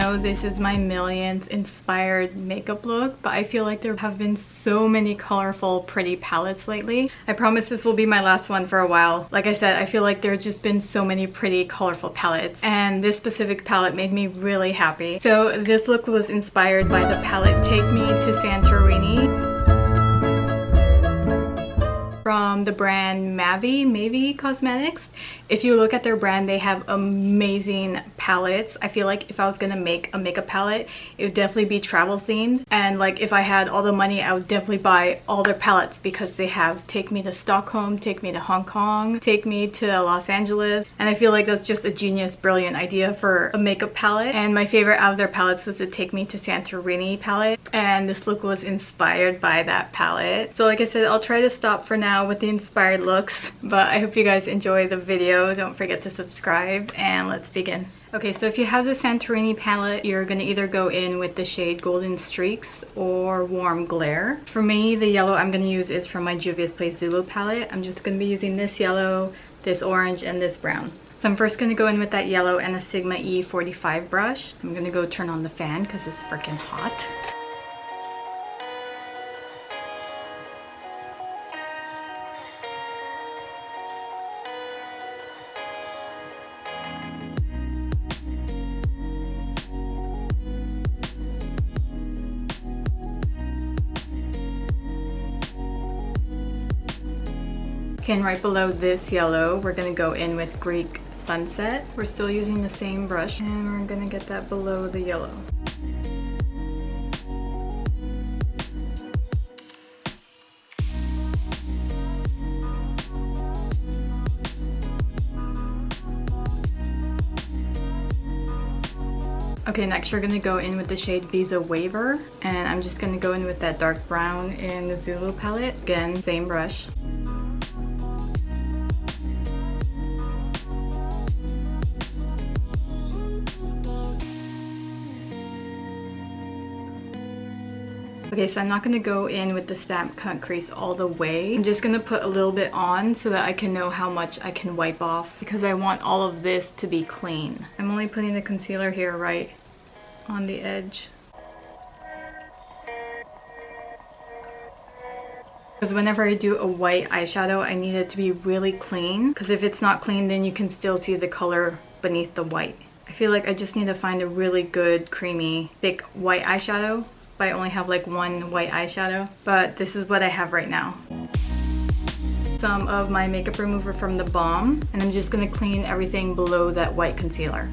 know this is my millionth inspired makeup look, but I feel like there have been so many colorful, pretty palettes lately. I promise this will be my last one for a while. Like I said, I feel like there have just been so many pretty, colorful palettes, and this specific palette made me really happy. So this look was inspired by the palette Take Me to Santorini from the brand Mavie Cosmetics. If you look at their brand, they have amazing palettes. I feel like if I was gonna make a makeup palette, it would definitely be travel themed, and like if I had all the money, I would definitely buy all their palettes because they have Take Me to Stockholm, Take Me to Hong Kong, Take Me to Los Angeles, and I feel like that's just a genius, brilliant idea for a makeup palette. And my favorite out of their palettes was the Take Me to Santorini palette, and this look was inspired by that palette. So like I said, I'll try to stop for now with the inspired looks, but I hope you guys enjoy the video. Don't forget to subscribe, and let's begin. Okay, so if you have the Santorini palette, you're gonna either go in with the shade Golden Streaks or Warm Glare. For me, the yellow I'm gonna use is from my Juvia's Place Zulu palette. I'm just gonna be using this yellow, this orange, and this brown. So I'm first gonna go in with that yellow and a Sigma E45 brush. I'm gonna go turn on the fan because it's freaking hot. Okay, and right below this yellow, we're gonna go in with Greek Sunset. We're still using the same brush, and we're gonna get that below the yellow. Okay, next we're gonna go in with the shade Visa Waver, and I'm just gonna go in with that dark brown in the Zulu palette. Again, same brush. Okay, so I'm not going to go in with the stamp cut crease all the way. I'm just going to put a little bit on so that I can know how much I can wipe off, because I want all of this to be clean. I'm only putting the concealer here right on the edge, because whenever I do a white eyeshadow, I need it to be really clean, because if it's not clean, then you can still see the color beneath the white. I feel like I just need to find a really good, creamy, thick white eyeshadow. I only have like one white eyeshadow, but this is what I have right now. Some of my makeup remover from the Balm, and I'm just gonna clean everything below that white concealer.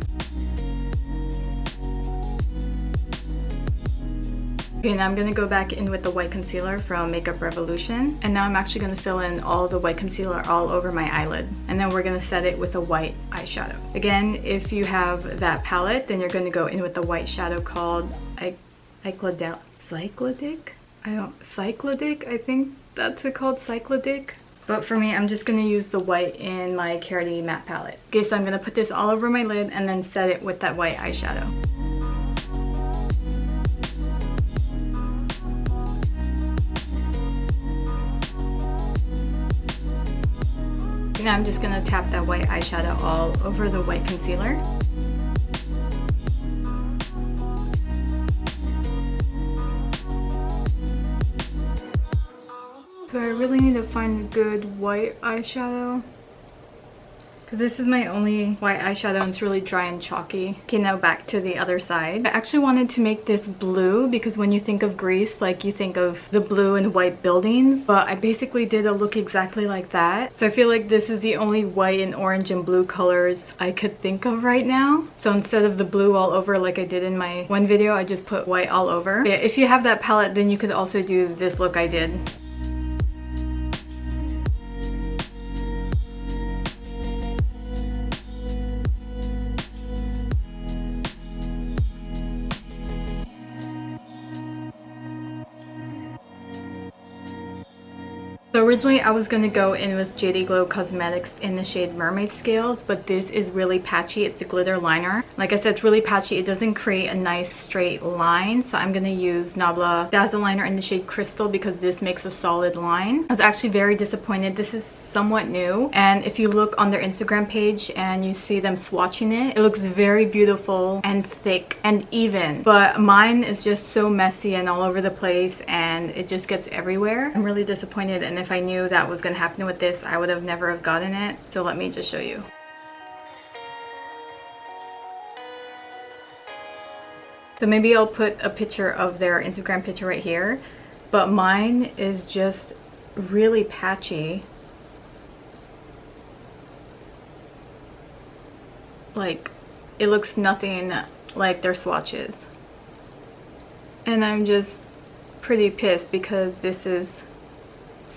Okay, now I'm gonna go back in with the white concealer from Makeup Revolution, and now I'm actually gonna fill in all the white concealer all over my eyelid, and then we're gonna set it with a white eyeshadow. Again, if you have that palette, then you're gonna go in with the white shadow called Cyclodic? I think that's it called, Cyclodic. But for me, I'm just going to use the white in my Karity matte palette. Okay, so I'm going to put this all over my lid and then set it with that white eyeshadow. Now I'm just going to tap that white eyeshadow all over the white concealer. So I really need to find a good white eyeshadow, because this is my only white eyeshadow and it's really dry and chalky. Okay, now back to the other side. I actually wanted to make this blue because when you think of Greece, like you think of the blue and white buildings, but I basically did a look exactly like that. So I feel like this is the only white and orange and blue colors I could think of right now. So instead of the blue all over like I did in my one video, I just put white all over. But yeah, if you have that palette, then you could also do this look I did. So originally I was going to go in with JD Glow Cosmetics in the shade Mermaid Scales, but this is really patchy. It's a glitter liner. Like I said, it's really patchy. It doesn't create a nice straight line, so I'm going to use Nabla Dazzle liner in the shade Crystal because this makes a solid line. I was actually very disappointed. This is somewhat new, and if you look on their Instagram page and you see them swatching it, it looks very beautiful and thick and even. But mine is just so messy and all over the place, and it just gets everywhere. I'm really disappointed, and if I knew that was gonna happen with this, I would have never have gotten it. So let me just show you. So maybe I'll put a picture of their Instagram picture right here, but mine is just really patchy. Like, it looks nothing like their swatches. And I'm just pretty pissed because this is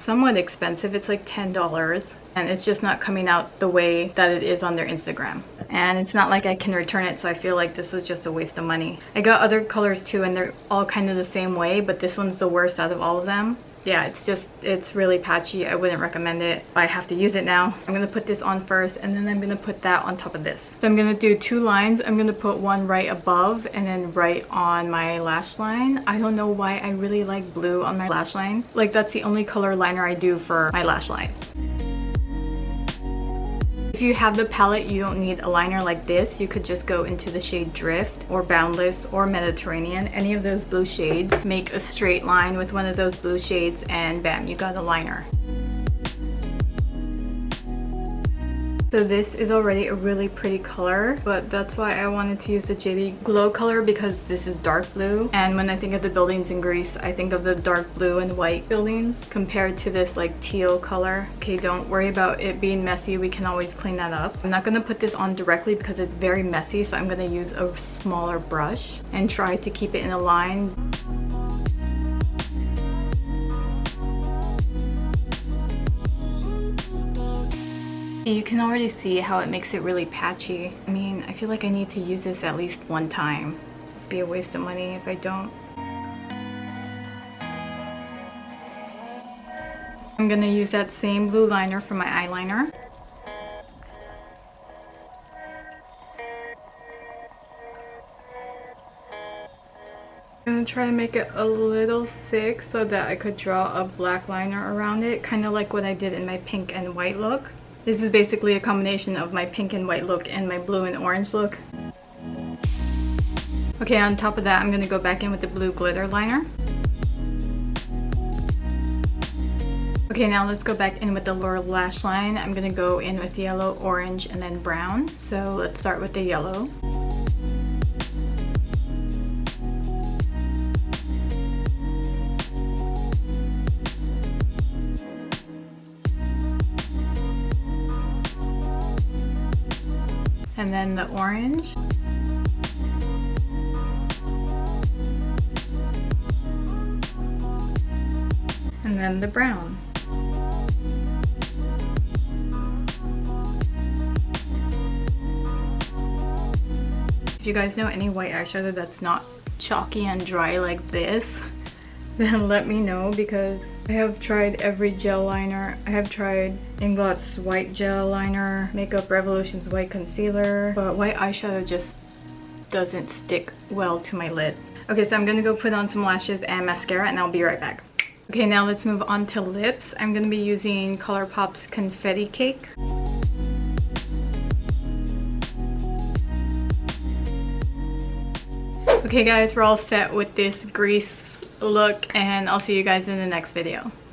somewhat expensive. It's like $10, and it's just not coming out the way that it is on their Instagram. And it's not like I can return it, so I feel like this was just a waste of money. I got other colors too, and they're all kind of the same way, but this one's the worst out of all of them. Yeah, it's really patchy. I wouldn't recommend it. I have to use it now. I'm gonna put this on first, and then I'm gonna put that on top of this. So I'm gonna do 2 lines. I'm gonna put one right above and then right on my lash line. I don't know why I really like blue on my lash line. Like, that's the only color liner I do for my lash line. If you have the palette, you don't need a liner like this. You could just go into the shade Drift or Boundless or Mediterranean. Any of those blue shades. Make a straight line with one of those blue shades and bam, you got a liner. So this is already a really pretty color, but that's why I wanted to use the JD Glow color, because this is dark blue. And when I think of the buildings in Greece, I think of the dark blue and white buildings compared to this like teal color. Okay, don't worry about it being messy. We can always clean that up. I'm not gonna put this on directly because it's very messy, so I'm gonna use a smaller brush and try to keep it in a line. You can already see how it makes it really patchy. I mean, I feel like I need to use this at least one time. It'd be a waste of money if I don't. I'm gonna use that same blue liner for my eyeliner. I'm gonna try to make it a little thick so that I could draw a black liner around it, kind of like what I did in my pink and white look. This is basically a combination of my pink and white look and my blue and orange look. Okay, on top of that, I'm gonna go back in with the blue glitter liner. Okay, now let's go back in with the lower lash line. I'm gonna go in with yellow, orange, and then brown. So let's start with the yellow. And then the orange. And then the brown. If you guys know any white eyeshadow that's not chalky and dry like this, then let me know, because I have tried every gel liner. I have tried Inglott's white gel liner, Makeup Revolution's white concealer, but white eyeshadow just doesn't stick well to my lid. Okay, so I'm gonna go put on some lashes and mascara, and I'll be right back. Okay, now let's move on to lips. I'm gonna be using Colourpop's Confetti Cake. Okay guys, we're all set with this Grease look, and I'll see you guys in the next video.